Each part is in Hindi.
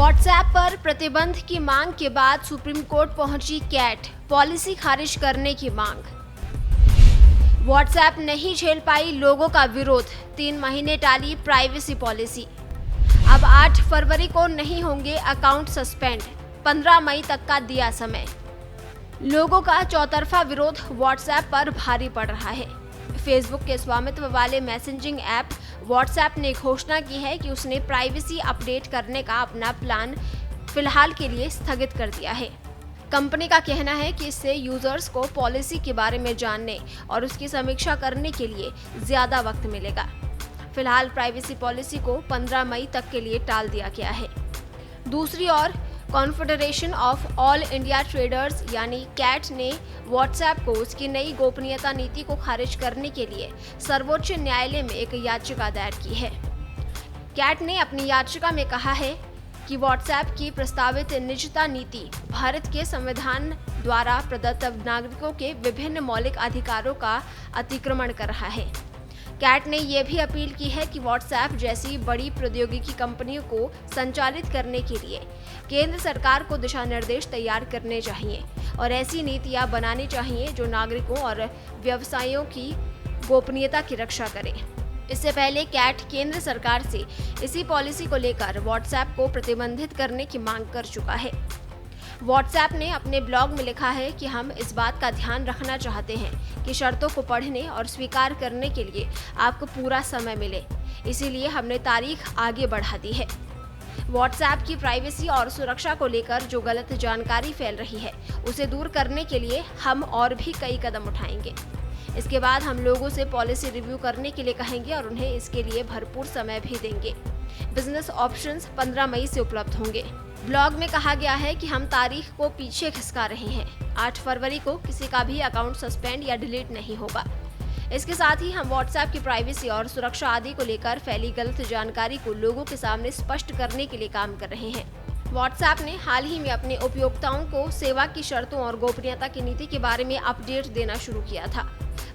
व्हाट्सएप पर प्रतिबंध की मांग के बाद सुप्रीम कोर्ट पहुंची कैट, पॉलिसी खारिज करने की मांग। व्हाट्सएप नहीं झेल पाई लोगों का विरोध, 3 महीने टाली प्राइवेसी पॉलिसी। अब 8 फरवरी को नहीं होंगे अकाउंट सस्पेंड, 15 मई तक का दिया समय। लोगों का चौतरफा विरोध व्हाट्सएप पर भारी पड़ रहा है। फेसबुक के स्वामित्व वाले मैसेजिंग ऐप व्हाट्सएप ने घोषणा की है कि उसने प्राइवेसी अपडेट करने का अपना प्लान फिलहाल के लिए स्थगित कर दिया है। कंपनी का कहना है कि इससे यूजर्स को पॉलिसी के बारे में जानने और उसकी समीक्षा करने के लिए ज्यादा वक्त मिलेगा। फिलहाल प्राइवेसी पॉलिसी को 15 मई तक के लिए टाल दिया गया है। दूसरी ओर confederation of all India traders यानी कैट ने व्हाट्सएप को उसकी नई गोपनीयता नीति को खारिज करने के लिए सर्वोच्च न्यायालय में एक याचिका दायर की है। कैट ने अपनी याचिका में कहा है कि व्हाट्सएप की प्रस्तावित निजता नीति भारत के संविधान द्वारा प्रदत्त नागरिकों के विभिन्न मौलिक अधिकारों का अतिक्रमण कर रहा है। कैट ने यह भी अपील की है कि व्हाट्सएप जैसी बड़ी प्रौद्योगिकी कंपनियों को संचालित करने के लिए केंद्र सरकार को दिशा निर्देश तैयार करने चाहिए और ऐसी नीतियां बनानी चाहिए जो नागरिकों और व्यवसायियों की गोपनीयता की रक्षा करें। इससे पहले कैट केंद्र सरकार से इसी पॉलिसी को लेकर व्हाट्सएप को प्रतिबंधित करने की मांग कर चुका है। व्हाट्सएप ने अपने ब्लॉग में लिखा है कि हम इस बात का ध्यान रखना चाहते हैं कि शर्तों को पढ़ने और स्वीकार करने के लिए आपको पूरा समय मिले, इसीलिए हमने तारीख आगे बढ़ा दी है। व्हाट्सएप की प्राइवेसी और सुरक्षा को लेकर जो गलत जानकारी फैल रही है उसे दूर करने के लिए हम और भी कई कदम उठाएंगे। इसके बाद हम लोगों से पॉलिसी रिव्यू करने के लिए कहेंगे और उन्हें इसके लिए भरपूर समय भी देंगे। बिजनेस ऑप्शंस 15 मई से उपलब्ध होंगे। ब्लॉग में कहा गया है कि हम तारीख को पीछे खिसका रहे हैं। 8 फरवरी को किसी का भी अकाउंट सस्पेंड या डिलीट नहीं होगा। इसके साथ ही हम व्हाट्सएप की प्राइवेसी और सुरक्षा आदि को लेकर फैली गलत जानकारी को लोगों के सामने स्पष्ट करने के लिए काम कर रहे हैं। व्हाट्सएप ने हाल ही में अपने उपयोक्ताओं को सेवा की शर्तों और गोपनीयता की नीति के बारे में अपडेट देना शुरू किया था।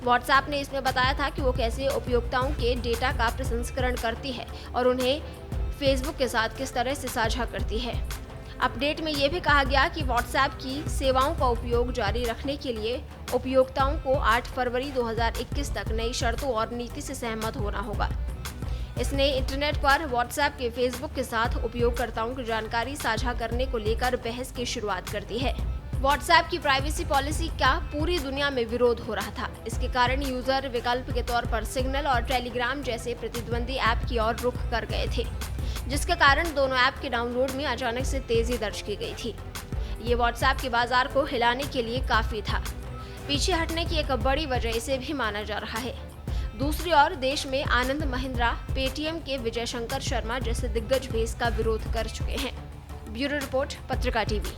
व्हाट्सएप ने इसमें बताया था कि वो कैसे उपयोक्ताओं के डेटा का प्रसंस्करण करती है और उन्हें फेसबुक के साथ किस तरह से साझा करती है। अपडेट में यह भी कहा गया कि व्हाट्सएप की सेवाओं का उपयोग जारी रखने के लिए उपयोक्ताओं को 8 फरवरी 2021 तक नई शर्तों और नीति से सहमत होना होगा। इसने इंटरनेट पर व्हाट्सएप के फेसबुक के साथ उपयोगकर्ताओं की जानकारी साझा करने को लेकर बहस की शुरुआत कर दी है। व्हाट्सएप की प्राइवेसी पॉलिसी का पूरी दुनिया में विरोध हो रहा था। इसके कारण यूजर विकल्प के तौर पर सिग्नल और टेलीग्राम जैसे प्रतिद्वंदी ऐप की ओर रुख कर गए थे, जिसके कारण दोनों ऐप के डाउनलोड में अचानक से तेजी दर्ज की गई थी। ये व्हाट्सएप के बाजार को हिलाने के लिए काफी था। पीछे हटने की एक बड़ी वजह इसे भी माना जा रहा है। दूसरी ओर देश में आनंद महिंद्रा, पेटीएम के विजय शंकर शर्मा जैसे दिग्गज भी इसका विरोध कर चुके हैं। ब्यूरो रिपोर्ट, पत्रिका टीवी।